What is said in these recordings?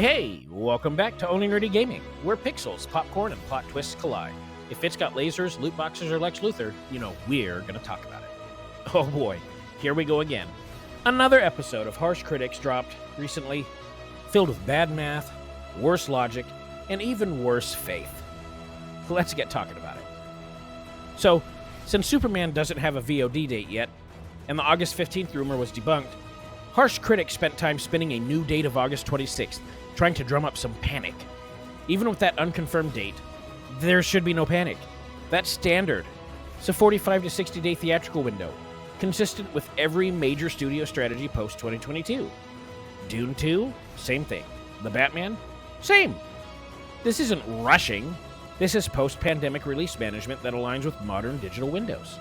Hey, welcome back to Only Nerdy Gaming, where pixels, popcorn, and plot twists collide. If it's got lasers, loot boxes, or Lex Luthor, you know we're going to talk about it. Oh boy, here we go again. Another episode of Harsh Critics dropped recently, filled with bad math, worse logic, and even worse faith. Let's get talking about it. So, since Superman doesn't have a VOD date yet, and the August 15th rumor was debunked, Harsh Critics spent time spinning a new date of August 26th, trying to drum up some panic. Even with that unconfirmed date, there should be no panic. That's standard. It's a 45 to 60 day theatrical window, consistent with every major studio strategy post-2022. Dune 2, same thing. The Batman, same. This isn't rushing. This is post-pandemic release management that aligns with modern digital windows.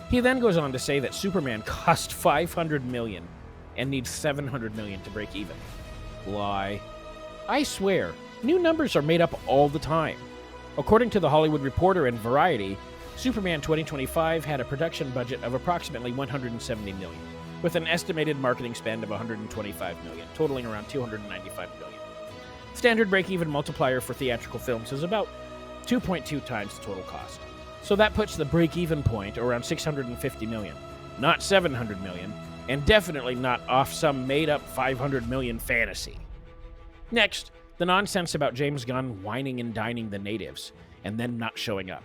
He then goes on to say that Superman cost $500 million and needs $700 million to break even. Lie. I swear, new numbers are made up all the time. According to The Hollywood Reporter and Variety, Superman 2025 had a production budget of approximately $170 million, with an estimated marketing spend of $125 million, totaling around $295 million. Standard break-even multiplier for theatrical films is about 2.2 times the total cost. So that puts the break-even point around $650 million, not $700 million, and definitely not off some made-up $500 million fantasy. Next, the nonsense about James Gunn whining and dining the natives, and then not showing up.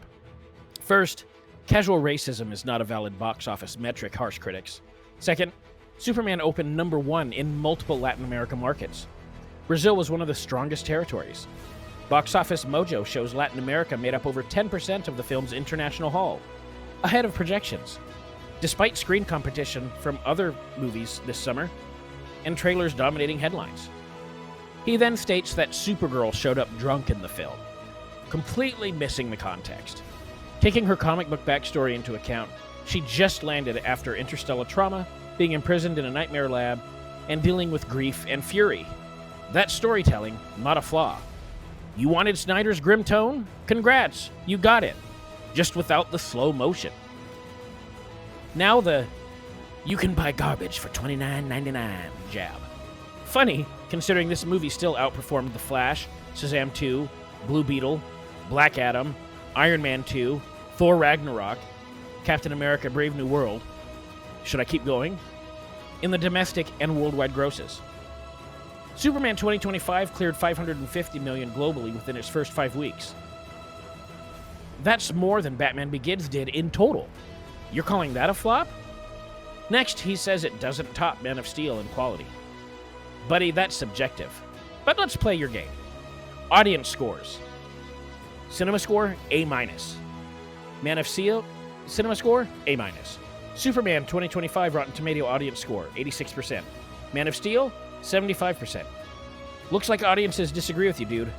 First, casual racism is not a valid box office metric, Harsh Critics. Second, Superman opened number 1 in multiple Latin American markets. Brazil was one of the strongest territories. Box Office Mojo shows Latin America made up over 10% of the film's international haul, ahead of projections, despite screen competition from other movies this summer and trailers dominating headlines. He then states that Supergirl showed up drunk in the film, completely missing the context. Taking her comic book backstory into account, she just landed after interstellar trauma, being imprisoned in a nightmare lab, and dealing with grief and fury. That's storytelling, not a flaw. You wanted Snyder's grim tone? Congrats, you got it. Just without the slow motion. Now the you can buy garbage for $29.99 jab. Funny, considering this movie still outperformed The Flash, Shazam 2, Blue Beetle, Black Adam, Iron Man 2, Thor Ragnarok, Captain America Brave New World. Should I keep going? In the domestic and worldwide grosses. Superman 2025 cleared $550 million globally within its first 5 weeks. That's more than Batman Begins did in total. You're calling that a flop? Next, he says it doesn't top Man of Steel in quality. Buddy, that's subjective. But let's play your game. Audience scores. Cinema score, A-. Man of Steel, cinema score, A-. Superman 2025 Rotten Tomato audience score, 86%. Man of Steel, 75%. Looks like audiences disagree with you, dude.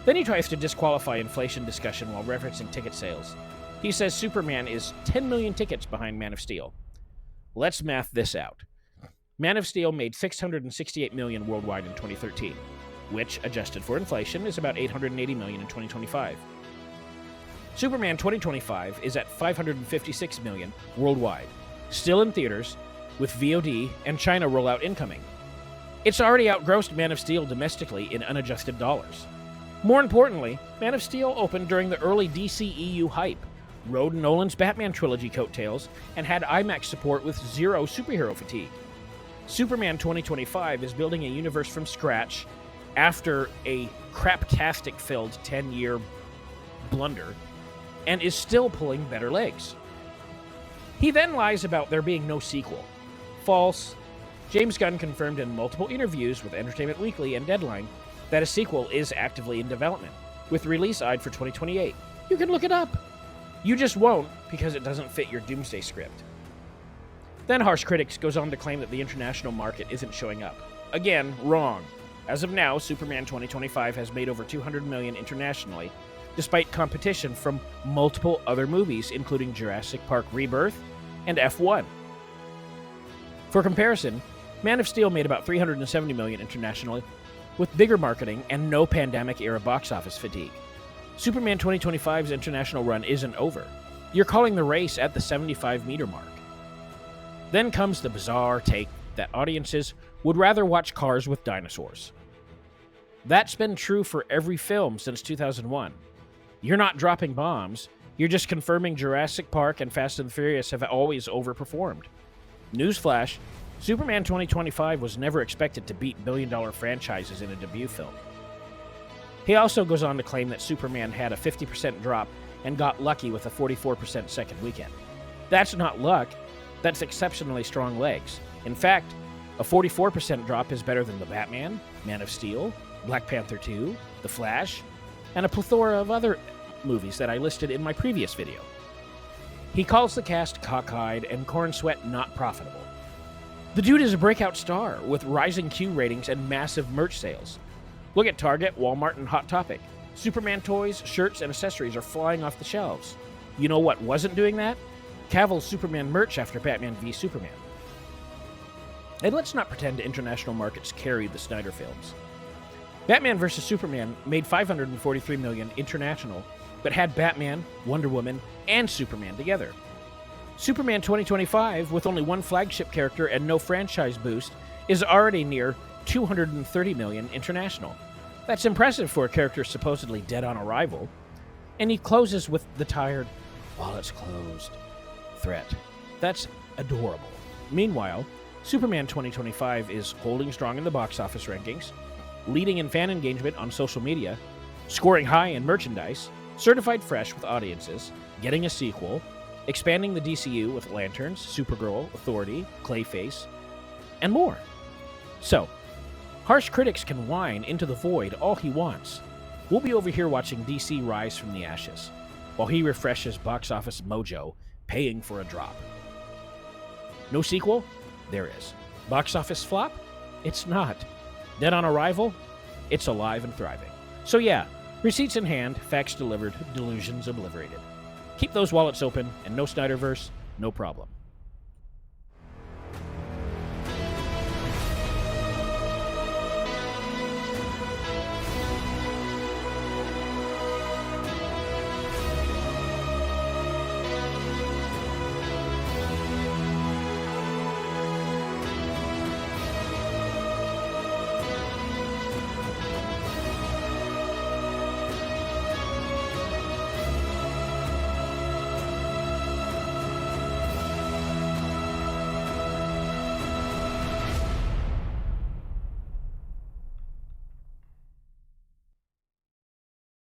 Then he tries to disqualify inflation discussion while referencing ticket sales. He says Superman is 10 million tickets behind Man of Steel. Let's math this out. Man of Steel made $668 million worldwide in 2013, which, adjusted for inflation, is about $880 million in 2025. Superman 2025 is at $556 million worldwide, still in theaters, with VOD and China rollout incoming. It's already outgrossed Man of Steel domestically in unadjusted dollars. More importantly, Man of Steel opened during the early DCEU hype, rode Nolan's Batman trilogy coattails, and had IMAX support with zero superhero fatigue. Superman 2025 is building a universe from scratch after a craptastic-filled 10-year blunder, and is still pulling better legs. He then lies about there being no sequel. False. James Gunn confirmed in multiple interviews with Entertainment Weekly and Deadline that a sequel is actively in development, with release eyed for 2028. You can look it up. You just won't, because it doesn't fit your doomsday script. Then Harsh Critics goes on to claim that the international market isn't showing up. Again, wrong. As of now, Superman 2025 has made over $200 million internationally, despite competition from multiple other movies, including Jurassic Park Rebirth and F1. For comparison, Man of Steel made about $370 million internationally, with bigger marketing and no pandemic-era box office fatigue. Superman 2025's international run isn't over. You're calling the race at the 75-meter mark. Then comes the bizarre take that audiences would rather watch cars with dinosaurs. That's been true for every film since 2001. You're not dropping bombs, you're just confirming Jurassic Park and Fast and Furious have always overperformed. Newsflash, Superman 2025 was never expected to beat billion-dollar franchises in a debut film. He also goes on to claim that Superman had a 50% drop and got lucky with a 44% second weekend. That's not luck, that's exceptionally strong legs. In fact, a 44% drop is better than The Batman, Man of Steel, Black Panther 2, The Flash, and a plethora of other movies that I listed in my previous video. He calls the cast cockeyed and Corn Sweat not profitable. The dude is a breakout star with rising Q ratings and massive merch sales. Look at Target, Walmart, and Hot Topic. Superman toys, shirts, and accessories are flying off the shelves. You know what wasn't doing that? Cavill's Superman merch after Batman v Superman. And let's not pretend international markets carried the Snyder films. Batman vs. Superman made $543 million international, but had Batman, Wonder Woman, and Superman together. Superman 2025, with only one flagship character and no franchise boost, is already near $230 million international. That's impressive for a character supposedly dead on arrival. And he closes with the tired, "while it's closed" threat. That's adorable. Meanwhile, Superman 2025 is holding strong in the box office rankings, leading in fan engagement on social media, scoring high in merchandise, certified fresh with audiences, getting a sequel, expanding the DCU with Lanterns, Supergirl, Authority, Clayface, and more. So, harsh critics can whine into the void all he wants. We'll be over here watching DC rise from the ashes, while he refreshes box office mojo, paying for a drop. No sequel? There is. Box office flop? It's not. Dead on arrival? It's alive and thriving. So yeah, receipts in hand, facts delivered, delusions obliterated. Keep those wallets open, and no Snyderverse, no problem.